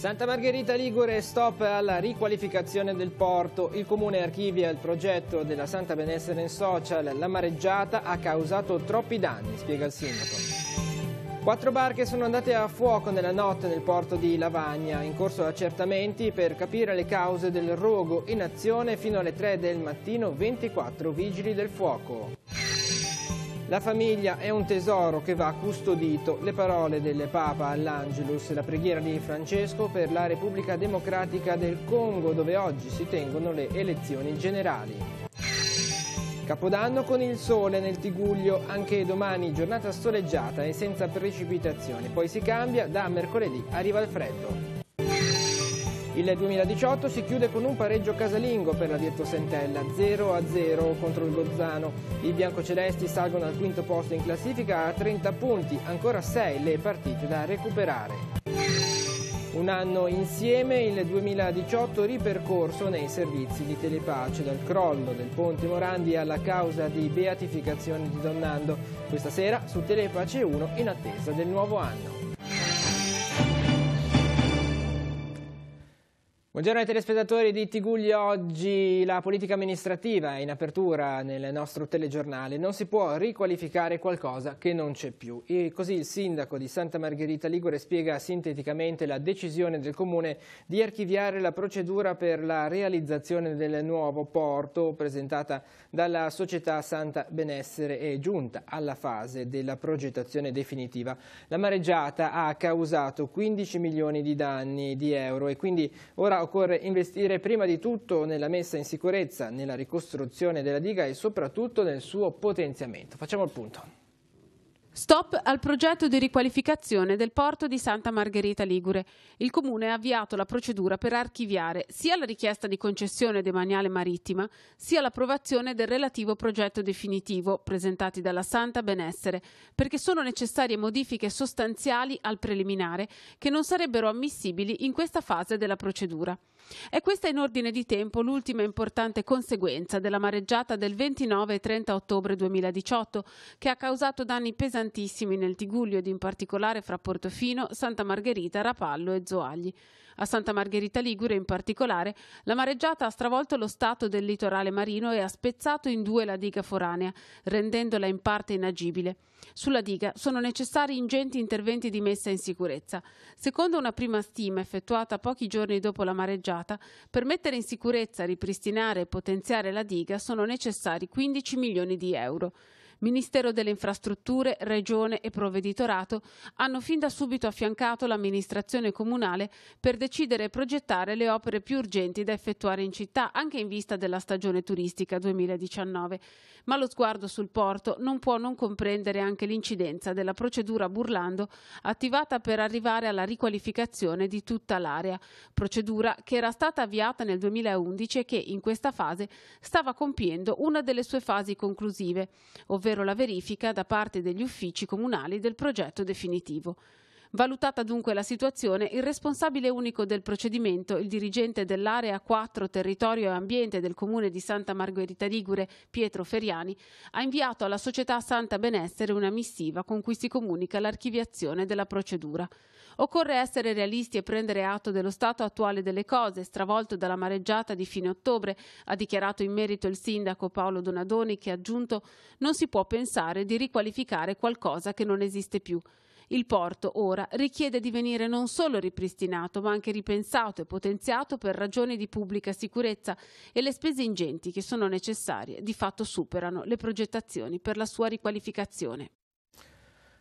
Santa Margherita Ligure, stop alla riqualificazione del porto. Il comune archivia il progetto della Santa Benessere in social. La mareggiata ha causato troppi danni, spiega il sindaco. 4 barche sono andate a fuoco nella notte nel porto di Lavagna. In corso accertamenti per capire le cause del rogo. In azione fino alle 3 del mattino 24 vigili del fuoco. La famiglia è un tesoro che va custodito. Le parole del Papa all'Angelus, la preghiera di Francesco per la Repubblica Democratica del Congo, dove oggi si tengono le elezioni generali. Capodanno con il sole nel Tigullio, anche domani giornata soleggiata e senza precipitazioni. Poi si cambia, da mercoledì arriva il freddo. Il 2018 si chiude con un pareggio casalingo per la Virtus Entella, 0-0 contro il Gozzano. I biancocelesti salgono al quinto posto in classifica a 30 punti, ancora 6 le partite da recuperare. Un anno insieme, il 2018 ripercorso nei servizi di Telepace, dal crollo del ponte Morandi alla causa di beatificazione di Donnando. Questa sera su Telepace 1 in attesa del nuovo anno. Buongiorno ai telespettatori di Tigullio. Oggi la politica amministrativa è in apertura nel nostro telegiornale. Non si può riqualificare qualcosa che non c'è più. E così il sindaco di Santa Margherita Ligure spiega sinteticamente la decisione del comune di archiviare la procedura per la realizzazione del nuovo porto presentata dalla società Santa Benessere e giunta alla fase della progettazione definitiva. La mareggiata ha causato 15 milioni di danni di euro e quindi ora occorre investire prima di tutto nella messa in sicurezza, nella ricostruzione della diga e soprattutto nel suo potenziamento. Facciamo il punto. Stop al progetto di riqualificazione del porto di Santa Margherita Ligure. Il Comune ha avviato la procedura per archiviare sia la richiesta di concessione demaniale marittima, sia l'approvazione del relativo progetto definitivo presentati dalla Santa Benessere, perché sono necessarie modifiche sostanziali al preliminare che non sarebbero ammissibili in questa fase della procedura. È questa in ordine di tempo l'ultima importante conseguenza della mareggiata del 29 e 30 ottobre 2018 che ha causato danni pesantissimi nel Tigullio ed in particolare fra Portofino, Santa Margherita, Rapallo e Zoagli. A Santa Margherita Ligure in particolare la mareggiata ha stravolto lo stato del litorale marino e ha spezzato in due la diga foranea, rendendola in parte inagibile. Sulla diga sono necessari ingenti interventi di messa in sicurezza. Secondo una prima stima effettuata pochi giorni dopo la mareggiata, per mettere in sicurezza, ripristinare e potenziare la diga sono necessari 15 milioni di euro. Ministero delle Infrastrutture, Regione e Provveditorato hanno fin da subito affiancato l'amministrazione comunale per decidere e progettare le opere più urgenti da effettuare in città, anche in vista della stagione turistica 2019. Ma lo sguardo sul porto non può non comprendere anche l'incidenza della procedura Burlando attivata per arrivare alla riqualificazione di tutta l'area, procedura che era stata avviata nel 2011 e che in questa fase stava compiendo una delle sue fasi conclusive, ovvero la verifica da parte degli uffici comunali del progetto definitivo. Valutata dunque la situazione, il responsabile unico del procedimento, il dirigente dell'area 4 Territorio e Ambiente del Comune di Santa Margherita Ligure, Pietro Feriani, ha inviato alla società Santa Benessere una missiva con cui si comunica l'archiviazione della procedura. Occorre essere realisti e prendere atto dello stato attuale delle cose, stravolto dalla mareggiata di fine ottobre, ha dichiarato in merito il sindaco Paolo Donadoni, che ha aggiunto: non si può pensare di riqualificare qualcosa che non esiste più. Il porto ora richiede di venire non solo ripristinato, ma anche ripensato e potenziato per ragioni di pubblica sicurezza, e le spese ingenti che sono necessarie di fatto superano le progettazioni per la sua riqualificazione.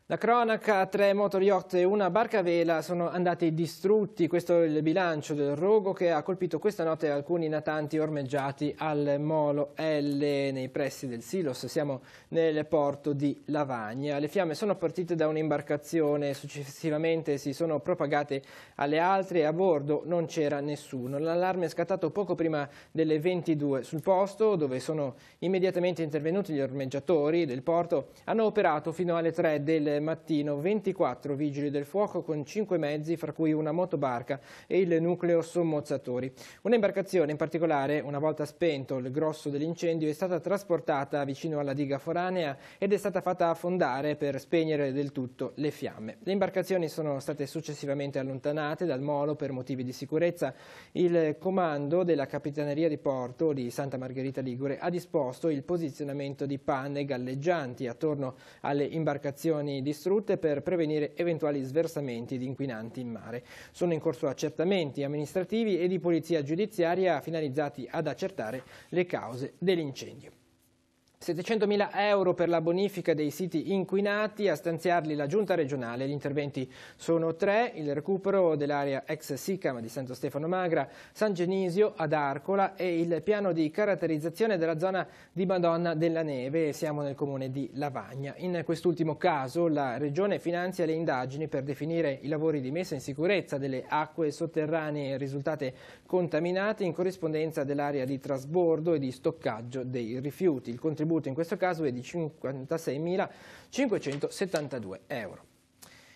La cronaca: 3 motoryacht e una barca a vela sono andati distrutti. Questo è il bilancio del rogo che ha colpito questa notte alcuni natanti ormeggiati al Molo L nei pressi del Silos. Siamo nel porto di Lavagna. Le fiamme sono partite da un'imbarcazione, successivamente si sono propagate alle altre e a bordo non c'era nessuno. L'allarme è scattato poco prima delle 22 sul posto, dove sono immediatamente intervenuti gli ormeggiatori del porto. Hanno operato fino alle 3 del mattino 24 vigili del fuoco con 5 mezzi, fra cui una motobarca e il nucleo sommozzatori. Una imbarcazione in particolare, una volta spento il grosso dell'incendio, è stata trasportata vicino alla diga foranea ed è stata fatta affondare per spegnere del tutto le fiamme. Le imbarcazioni sono state successivamente allontanate dal molo per motivi di sicurezza. Il comando della Capitaneria di Porto di Santa Margherita Ligure ha disposto il posizionamento di panne galleggianti attorno alle imbarcazioni distrutte per prevenire eventuali sversamenti di inquinanti in mare. Sono in corso accertamenti amministrativi e di polizia giudiziaria finalizzati ad accertare le cause dell'incendio. 700.000 euro per la bonifica dei siti inquinati, a stanziarli la Giunta regionale. Gli interventi sono 3, il recupero dell'area ex Sicam di Santo Stefano Magra, San Genisio ad Arcola e il piano di caratterizzazione della zona di Madonna della Neve. Siamo nel comune di Lavagna. In quest'ultimo caso la Regione finanzia le indagini per definire i lavori di messa in sicurezza delle acque sotterranee risultate contaminate in corrispondenza dell'area di trasbordo e di stoccaggio dei rifiuti. Il contributo in questo caso è di 56.572 euro.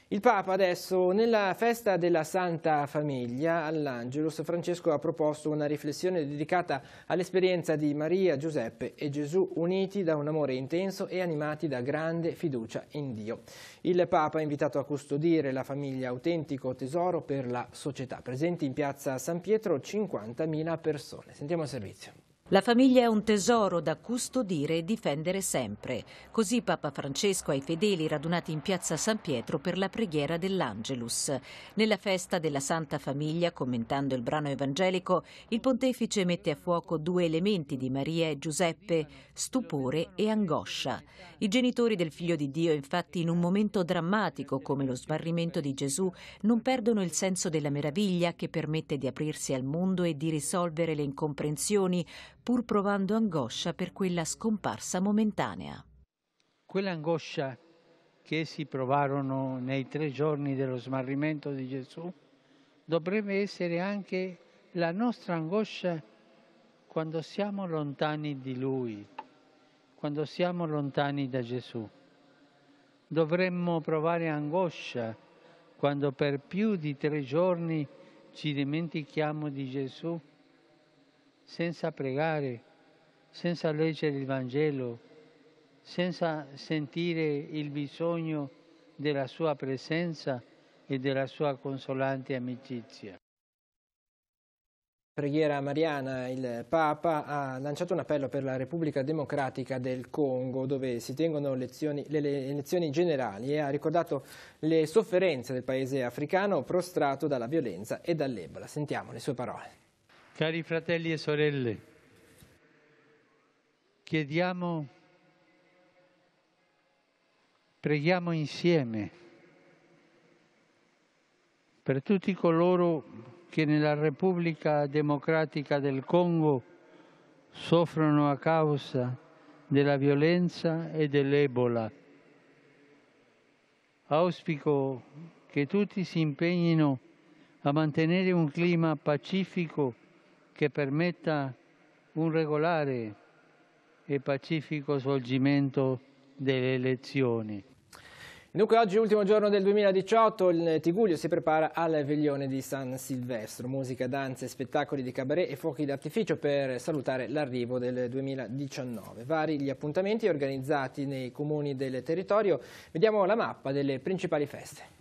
Il Papa adesso, nella festa della Santa Famiglia all'Angelus, Francesco ha proposto una riflessione dedicata all'esperienza di Maria, Giuseppe e Gesù uniti da un amore intenso e animati da grande fiducia in Dio. Il Papa ha invitato a custodire la famiglia autentico tesoro per la società. Presenti in piazza San Pietro 50.000 persone. Sentiamo il servizio. La famiglia è un tesoro da custodire e difendere sempre. Così Papa Francesco ai fedeli radunati in piazza San Pietro per la preghiera dell'Angelus. Nella festa della Santa Famiglia, commentando il brano evangelico, il pontefice mette a fuoco 2 elementi di Maria e Giuseppe, stupore e angoscia. I genitori del Figlio di Dio, infatti, in un momento drammatico come lo smarrimento di Gesù, non perdono il senso della meraviglia che permette di aprirsi al mondo e di risolvere le incomprensioni, pur provando angoscia per quella scomparsa momentanea. Quell'angoscia che essi provarono nei 3 giorni dello smarrimento di Gesù dovrebbe essere anche la nostra angoscia quando siamo lontani di Lui, quando siamo lontani da Gesù. Dovremmo provare angoscia quando per più di 3 giorni ci dimentichiamo di Gesù, senza pregare, senza leggere il Vangelo, senza sentire il bisogno della sua presenza e della sua consolante amicizia. Preghiera mariana. Il Papa ha lanciato un appello per la Repubblica Democratica del Congo, dove si tengono le elezioni generali, e ha ricordato le sofferenze del paese africano prostrato dalla violenza e dall'Ebola. Sentiamo le sue parole. Cari fratelli e sorelle, preghiamo insieme per tutti coloro che nella Repubblica Democratica del Congo soffrono a causa della violenza e dell'Ebola. Auspico che tutti si impegnino a mantenere un clima pacifico che permetta un regolare e pacifico svolgimento delle elezioni. Dunque oggi, ultimo giorno del 2018, il Tigullio si prepara al veglione di San Silvestro. Musica, danze, spettacoli di cabaret e fuochi d'artificio per salutare l'arrivo del 2019. Vari gli appuntamenti organizzati nei comuni del territorio. Vediamo la mappa delle principali feste.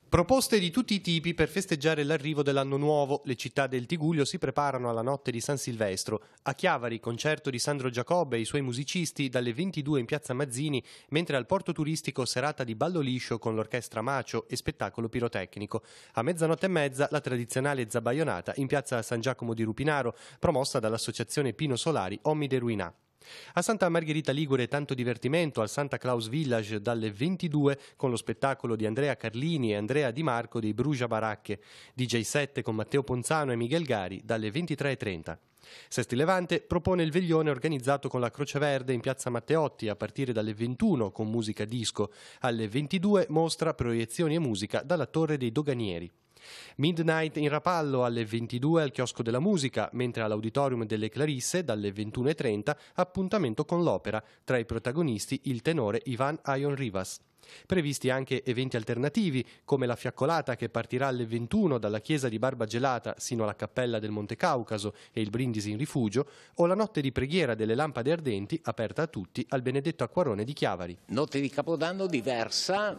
Proposte di tutti i tipi per festeggiare l'arrivo dell'anno nuovo. Le città del Tigullio si preparano alla notte di San Silvestro. A Chiavari, concerto di Sandro Giacobbe e i suoi musicisti dalle 22 in piazza Mazzini, mentre al porto turistico serata di ballo liscio con l'orchestra Macio e spettacolo pirotecnico. A 00:30 la tradizionale zabaionata in piazza San Giacomo di Rupinaro, promossa dall'associazione Pino Solari Ommi de Ruinà. A Santa Margherita Ligure tanto divertimento al Santa Claus Village dalle 22 con lo spettacolo di Andrea Carlini e Andrea Di Marco dei Brugia Baracche, DJ 7 con Matteo Ponzano e Miguel Gari dalle 23:30. Sesti Levante propone il veglione organizzato con la Croce Verde in piazza Matteotti a partire dalle 21 con musica disco, alle 22 mostra, proiezioni e musica dalla Torre dei Doganieri. Midnight in Rapallo alle 22 al Chiosco della Musica, mentre all'Auditorium delle Clarisse dalle 21:30 appuntamento con l'opera, tra i protagonisti il tenore Ivan Ayon Rivas. Previsti anche eventi alternativi, come la fiaccolata che partirà alle 21 dalla chiesa di Barbagelata sino alla cappella del Monte Caucaso e il brindisi in rifugio, o la notte di preghiera delle lampade ardenti aperta a tutti al Benedetto Acquarone di Chiavari. Notte di Capodanno diversa,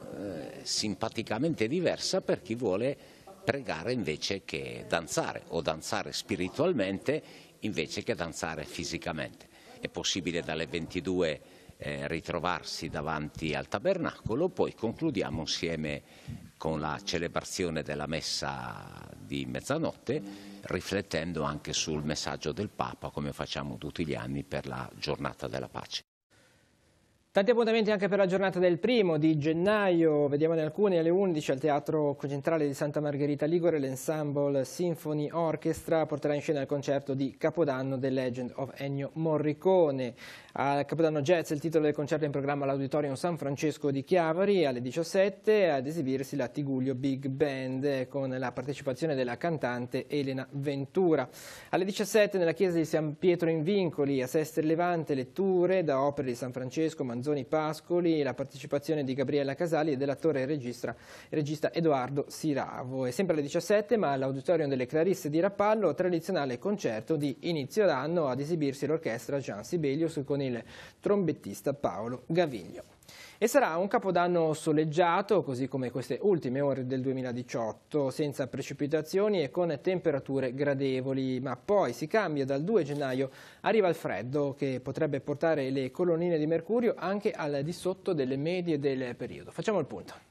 simpaticamente diversa per chi vuole pregare invece che danzare, o danzare spiritualmente invece che danzare fisicamente. È possibile dalle 22 ritrovarsi davanti al tabernacolo, poi concludiamo insieme con la celebrazione della messa di mezzanotte, riflettendo anche sul messaggio del Papa, come facciamo tutti gli anni per la giornata della pace. Tanti appuntamenti anche per la giornata del 1° gennaio, vediamone alcuni. Alle 11 al Teatro Centrale di Santa Margherita Ligure l'Ensemble Symphony Orchestra porterà in scena il concerto di Capodanno The Legend of Ennio Morricone. Al Capodanno Jazz il titolo del concerto è in programma all'Auditorium San Francesco di Chiavari. Alle 17 ad esibirsi la Tigullio Big Band con la partecipazione della cantante Elena Ventura. Alle 17 nella chiesa di San Pietro in Vincoli a Sestri Levante letture da opere di San Francesco, Manzoni Pascoli, la partecipazione di Gabriella Casali e dell'attore e regista Edoardo Siravo. E sempre alle 17, ma all'Auditorium delle Clarisse di Rapallo, tradizionale concerto di inizio d'anno, ad esibirsi l'orchestra Gian Sibelius con il trombettista Paolo Gaviglio. E sarà un Capodanno soleggiato, così come queste ultime ore del 2018, senza precipitazioni e con temperature gradevoli, ma poi si cambia. Dal 2 gennaio arriva il freddo che potrebbe portare le colonnine di mercurio anche al di sotto delle medie del periodo. Facciamo il punto.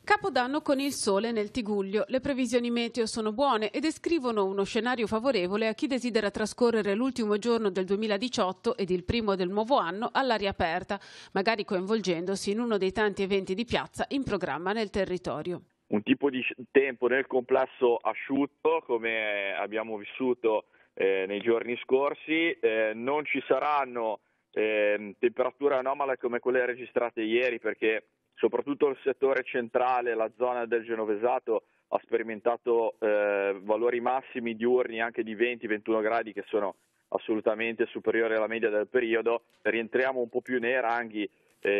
Capodanno con il sole nel Tigullio. Le previsioni meteo sono buone e descrivono uno scenario favorevole a chi desidera trascorrere l'ultimo giorno del 2018 ed il primo del nuovo anno all'aria aperta, magari coinvolgendosi in uno dei tanti eventi di piazza in programma nel territorio. Un tipo di tempo nel complesso asciutto, come abbiamo vissuto nei giorni scorsi, non ci saranno temperature anomale come quelle registrate ieri, perché soprattutto il settore centrale, la zona del Genovesato, ha sperimentato valori massimi diurni anche di 20-21 gradi che sono assolutamente superiori alla media del periodo. Rientriamo un po' più nei ranghi,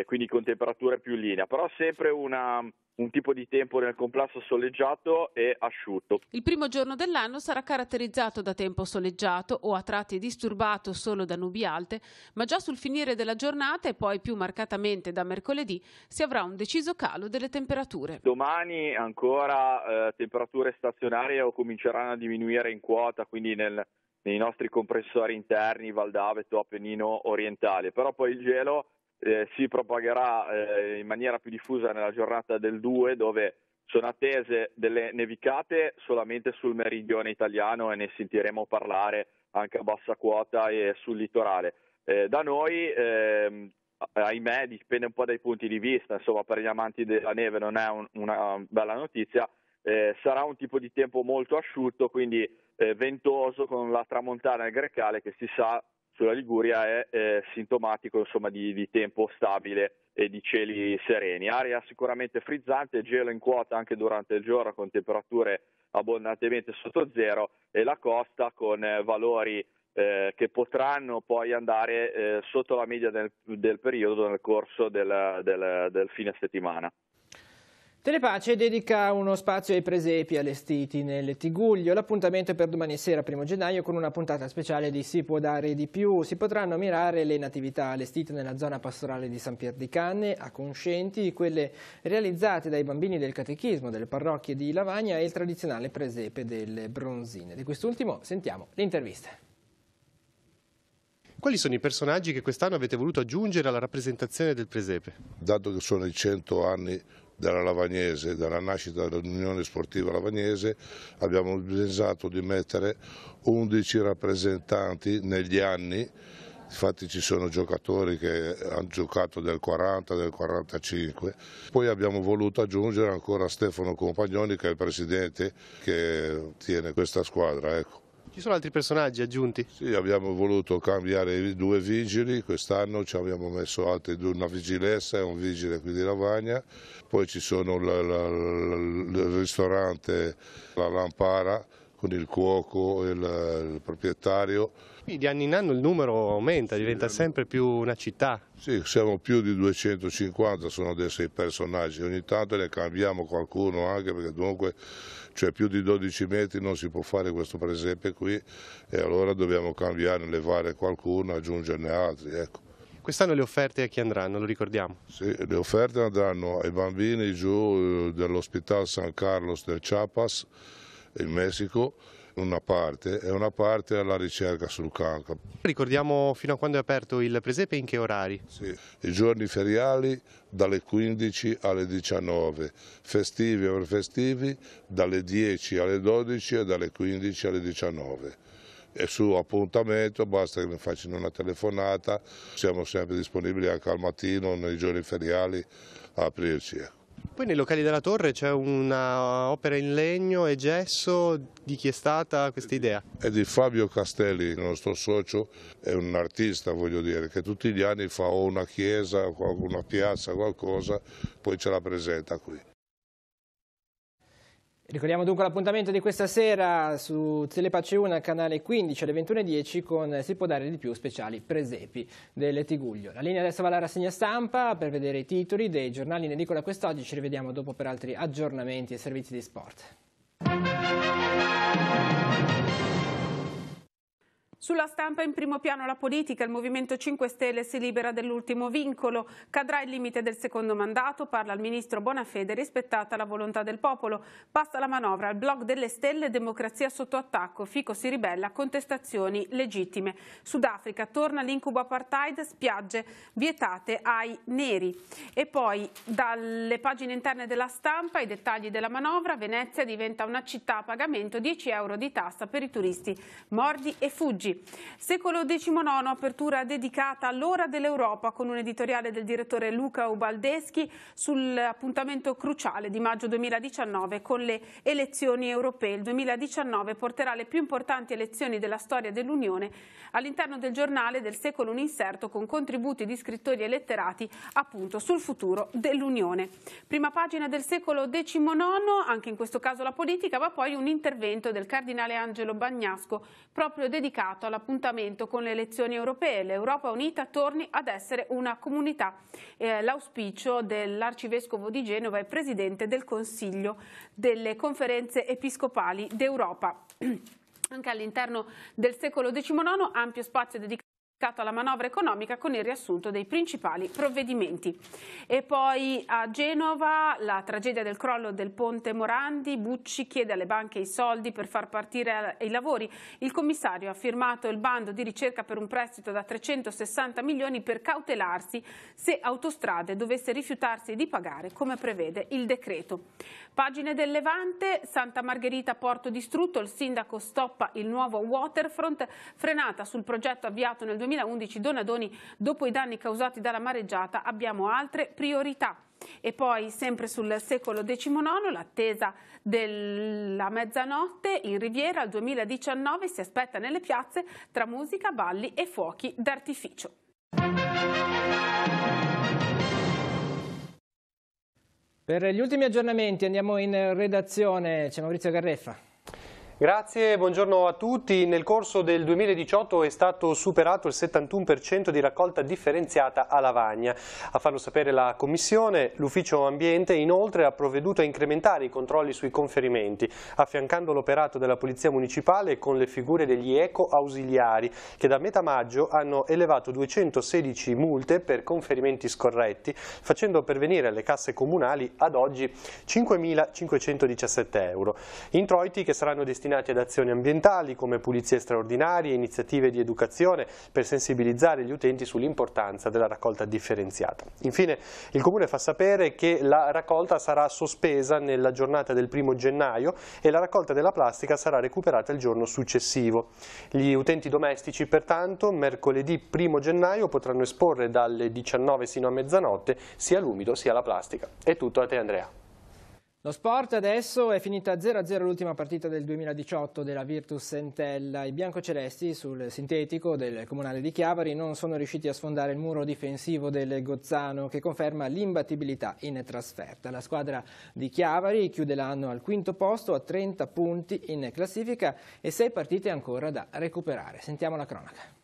quindi con temperature più in linea, però sempre un tipo di tempo nel complesso soleggiato e asciutto. Il primo giorno dell'anno sarà caratterizzato da tempo soleggiato o a tratti disturbato solo da nubi alte, ma già sul finire della giornata e poi più marcatamente da mercoledì si avrà un deciso calo delle temperature. Domani ancora temperature stazionarie cominceranno a diminuire in quota, quindi nei nostri compressori interni Val d'Aveto, Appennino orientale, però poi il gelo si propagherà in maniera più diffusa nella giornata del 2, dove sono attese delle nevicate solamente sul meridione italiano e ne sentiremo parlare anche a bassa quota e sul litorale. Da noi, ahimè, dipende un po' dai punti di vista, insomma per gli amanti della neve non è una bella notizia, sarà un tipo di tempo molto asciutto, quindi ventoso, con la tramontana e il grecale che si sa sulla Liguria è sintomatico, insomma, di tempo stabile e di cieli sereni. Aria sicuramente frizzante, gelo in quota anche durante il giorno con temperature abbondantemente sotto zero, e la costa con valori che potranno poi andare sotto la media del periodo nel corso del fine settimana. Telepace dedica uno spazio ai presepi allestiti nel Tigullio. L'appuntamento è per domani sera, 1 gennaio, con una puntata speciale di Si può dare di più. Si potranno ammirare le natività allestite nella zona pastorale di San Pier di Canne, a Conscenti, quelle realizzate dai bambini del catechismo delle parrocchie di Lavagna e il tradizionale presepe delle Bronzine. Di quest'ultimo sentiamo l'intervista. Quali sono i personaggi che quest'anno avete voluto aggiungere alla rappresentazione del presepe? Dato che sono i 100 anni della Lavagnese, dalla nascita dell'Unione Sportiva Lavagnese, abbiamo pensato di mettere 11 rappresentanti negli anni. Infatti ci sono giocatori che hanno giocato del 40, del 45. Poi abbiamo voluto aggiungere ancora Stefano Compagnoni, che è il presidente che tiene questa squadra. Ecco. Ci sono altri personaggi aggiunti? Sì, abbiamo voluto cambiare i 2 vigili, quest'anno ci abbiamo messo altri 2, una vigilessa e un vigile qui di Lavagna, poi ci sono il ristorante La Lampara con il cuoco, il proprietario. Di anno in anno il numero aumenta, diventa sempre più una città. Sì, siamo più di 250, sono adesso i personaggi, ogni tanto ne cambiamo qualcuno anche perché comunque cioè più di 12 metri non si può fare questo presepe qui e allora dobbiamo cambiare, levare qualcuno, aggiungerne altri. Ecco. Quest'anno le offerte a chi andranno, lo ricordiamo? Sì, le offerte andranno ai bambini giù dell'ospedale San Carlos del Chiapas in Messico, una parte, e una parte alla ricerca sul cancro. Ricordiamo fino a quando è aperto il presepe e in che orari? Sì, i giorni feriali dalle 15 alle 19, festivi e festivi dalle 10 alle 12 e dalle 15 alle 19. E su appuntamento basta che mi facciano una telefonata, siamo sempre disponibili anche al mattino nei giorni feriali a aprirci. Poi nei locali della Torre c'è un'opera in legno e gesso, di chi è stata questa idea? È di Fabio Castelli, il nostro socio, è un artista, voglio dire, che tutti gli anni fa o una chiesa, una piazza, qualcosa, poi ce la presenta qui. Ricordiamo dunque l'appuntamento di questa sera su Telepace 1, canale 15 alle 21:10 con Si può dare di più speciali presepi del Tiguglio. La linea adesso va alla rassegna stampa per vedere i titoli dei giornali in edicola quest'oggi. Ci rivediamo dopo per altri aggiornamenti e servizi di sport. Sulla stampa in primo piano la politica, il Movimento 5 Stelle si libera dell'ultimo vincolo, cadrà il limite del secondo mandato, parla il ministro Bonafede, rispettata la volontà del popolo, passa la manovra, al blog delle stelle, democrazia sotto attacco, Fico si ribella, contestazioni legittime. Sudafrica, torna l'incubo apartheid, spiagge vietate ai neri. E poi dalle pagine interne della stampa i dettagli della manovra, Venezia diventa una città a pagamento, 10 euro di tassa per i turisti, mordi e fuggi. Secolo XIX, apertura dedicata all'ora dell'Europa con un editoriale del direttore Luca Ubaldeschi sull'appuntamento cruciale di maggio 2019 con le elezioni europee. Il 2019 porterà le più importanti elezioni della storia dell'Unione. All'interno del giornale del secolo un inserto con contributi di scrittori e letterati appunto sul futuro dell'Unione. Prima pagina del secolo XIX, anche in questo caso la politica, ma poi un intervento del cardinale Angelo Bagnasco proprio dedicato all'appuntamento con le elezioni europee. L'Europa unita torni ad essere una comunità. L'auspicio dell'arcivescovo di Genova e presidente del Consiglio delle Conferenze Episcopali d'Europa. Anche all'interno del secolo XIX ampio spazio dedicato alla manovra economica con il riassunto dei principali provvedimenti. E poi a Genova la tragedia del crollo del ponte Morandi, Bucci chiede alle banche i soldi per far partire i lavori. Il commissario ha firmato il bando di ricerca per un prestito da 360 milioni per cautelarsi se Autostrade dovesse rifiutarsi di pagare come prevede il decreto. Pagine del Levante, Santa Margherita porto distrutto, il sindaco stoppa il nuovo waterfront, frenata sul progetto avviato nel 2011 Donadoni dopo i danni causati dalla mareggiata, abbiamo altre priorità. E poi sempre sul secolo XIX l'attesa della mezzanotte in Riviera al 2019 si aspetta nelle piazze tra musica, balli e fuochi d'artificio. Per gli ultimi aggiornamenti andiamo in redazione, c'è Maurizio Garreffa. Grazie, buongiorno a tutti. Nel corso del 2018 è stato superato il 71% di raccolta differenziata a Lavagna. A farlo sapere la Commissione, l'Ufficio Ambiente inoltre ha provveduto a incrementare i controlli sui conferimenti, affiancando l'operato della Polizia Municipale con le figure degli eco-ausiliari, che da metà maggio hanno elevato 216 multe per conferimenti scorretti, facendo pervenire alle casse comunali ad oggi 5.517 euro. Introiti che saranno destinati ad azioni ambientali come pulizie straordinarie, iniziative di educazione per sensibilizzare gli utenti sull'importanza della raccolta differenziata. Infine il Comune fa sapere che la raccolta sarà sospesa nella giornata del 1° gennaio e la raccolta della plastica sarà recuperata il giorno successivo. Gli utenti domestici pertanto mercoledì 1° gennaio potranno esporre dalle 19 sino a mezzanotte sia l'umido sia la plastica. È tutto, a te Andrea. Lo sport adesso, è finita 0-0 l'ultima partita del 2018 della Virtus Entella. I biancocelesti sul sintetico del Comunale di Chiavari non sono riusciti a sfondare il muro difensivo del Gozzano, che conferma l'imbattibilità in trasferta. La squadra di Chiavari chiude l'anno al quinto posto a 30 punti in classifica e 6 partite ancora da recuperare. Sentiamo la cronaca.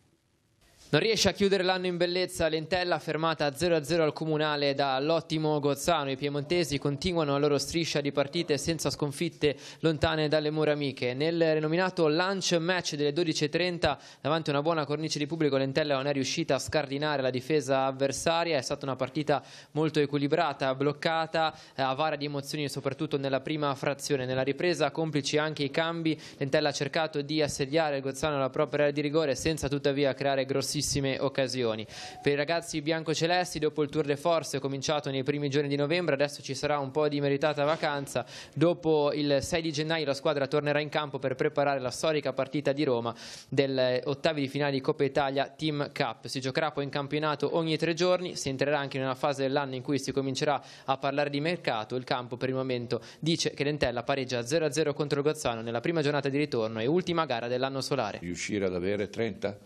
Non riesce a chiudere l'anno in bellezza l'Entella, fermata 0-0 al Comunale dall'ottimo Gozzano. I piemontesi continuano la loro striscia di partite senza sconfitte lontane dalle mura amiche. Nel rinominato lunch match delle 12:30, davanti a una buona cornice di pubblico, l'Entella non è riuscita a scardinare la difesa avversaria. È stata una partita molto equilibrata, bloccata, avara di emozioni soprattutto nella prima frazione. Nella ripresa, complici anche i cambi, l'Entella ha cercato di assediare il Gozzano alla propria area di rigore senza tuttavia creare grossissime occasioni. Per i ragazzi biancocelesti, dopo il Tour de Force cominciato nei primi giorni di novembre, adesso ci sarà un po' di meritata vacanza. Dopo il 6 di gennaio la squadra tornerà in campo per preparare la storica partita di Roma degli ottavi di finale di Coppa Italia Team Cup. Si giocherà poi in campionato ogni 3 giorni, si entrerà anche in una fase dell'anno in cui si comincerà a parlare di mercato. Il campo per il momento dice che l'Entella pareggia 0-0 contro il Gozzano nella prima giornata di ritorno e ultima gara dell'anno solare. Riuscire ad avere 30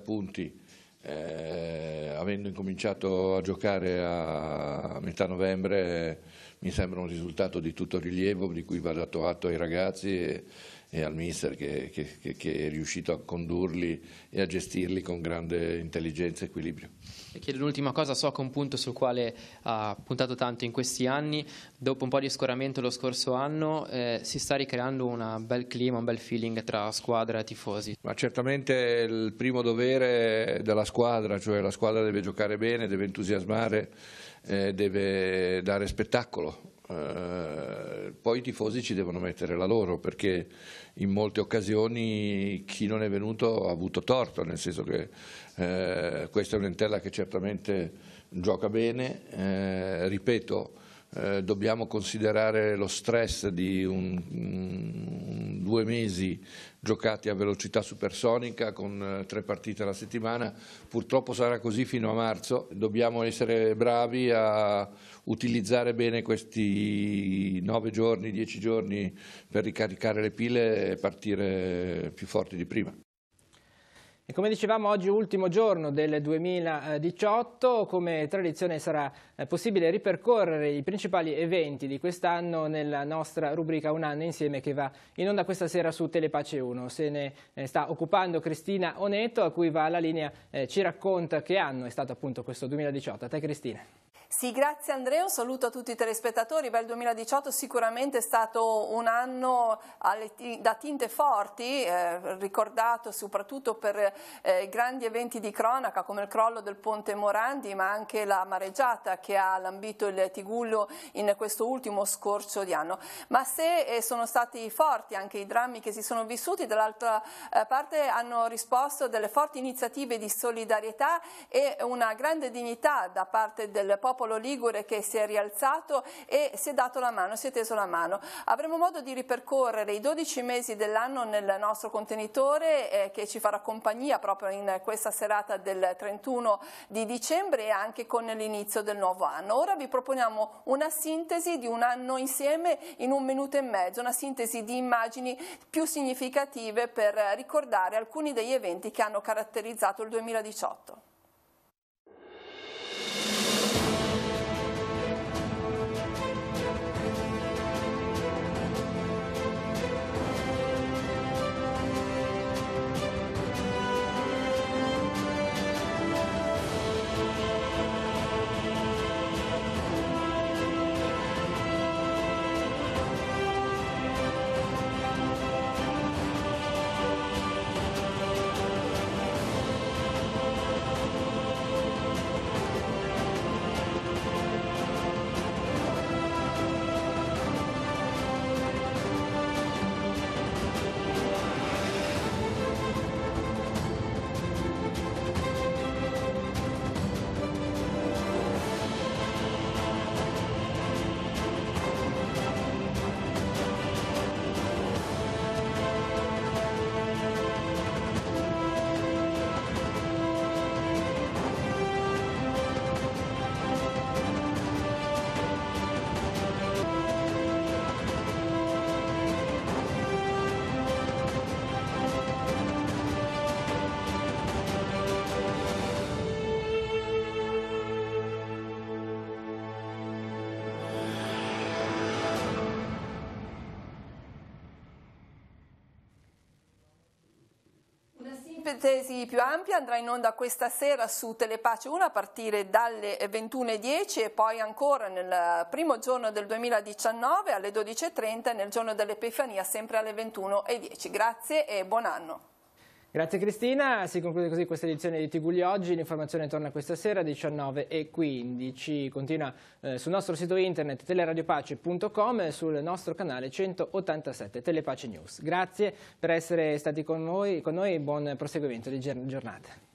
punti avendo incominciato a giocare a metà novembre mi sembra un risultato di tutto rilievo, di cui va dato atto ai ragazzi e al mister che è riuscito a condurli e a gestirli con grande intelligenza e equilibrio. E chiedo l'ultima cosa, so che un punto sul quale ha puntato tanto in questi anni, dopo un po' di scoramento lo scorso anno, si sta ricreando un bel clima, un bel feeling tra squadra e tifosi. Ma certamente il primo dovere della squadra, cioè la squadra deve giocare bene, deve entusiasmare, deve dare spettacolo. Poi i tifosi ci devono mettere la loro, perché in molte occasioni chi non è venuto ha avuto torto, nel senso che questa è un'Entella che certamente gioca bene, ripeto, dobbiamo considerare lo stress di 2 mesi giocati a velocità supersonica con 3 partite alla settimana. Purtroppo sarà così fino a marzo, dobbiamo essere bravi a utilizzare bene questi 9 giorni, 10 giorni per ricaricare le pile e partire più forti di prima. E come dicevamo, oggi ultimo giorno del 2018, come tradizione sarà possibile ripercorrere i principali eventi di quest'anno nella nostra rubrica Un anno insieme, che va in onda questa sera su Telepace 1. Se ne sta occupando Cristina Oneto, a cui va la linea, ci racconta che anno è stato appunto questo 2018. A te Cristina. Sì, grazie Andrea, un saluto a tutti i telespettatori. Il 2018 sicuramente è stato un anno da tinte forti, ricordato soprattutto per grandi eventi di cronaca come il crollo del ponte Morandi, ma anche la mareggiata che ha lambito il Tigullio in questo ultimo scorcio di anno. Ma se sono stati forti anche i drammi che si sono vissuti, dall'altra parte hanno risposto delle forti iniziative di solidarietà e una grande dignità da parte del popolo ligure, che si è rialzato e si è dato la mano, si è teso la mano. Avremo modo di ripercorrere i 12 mesi dell'anno nel nostro contenitore che ci farà compagnia proprio in questa serata del 31 di dicembre e anche con l'inizio del nuovo anno. Ora vi proponiamo una sintesi di un anno insieme in 1 minuto e mezzo, una sintesi di immagini più significative per ricordare alcuni degli eventi che hanno caratterizzato il 2018. Sintesi più ampia andrà in onda questa sera su Telepace 1 a partire dalle 21:10 e poi ancora nel primo giorno del 2019 alle 12:30 e nel giorno dell'Epifania sempre alle 21:10. Grazie e buon anno. Grazie Cristina, si conclude così questa edizione di Tigulli Oggi, l'informazione torna questa sera alle 19:15, continua sul nostro sito internet teleradiopace.com e sul nostro canale 187 Telepace News. Grazie per essere stati con noi, buon proseguimento di giornata.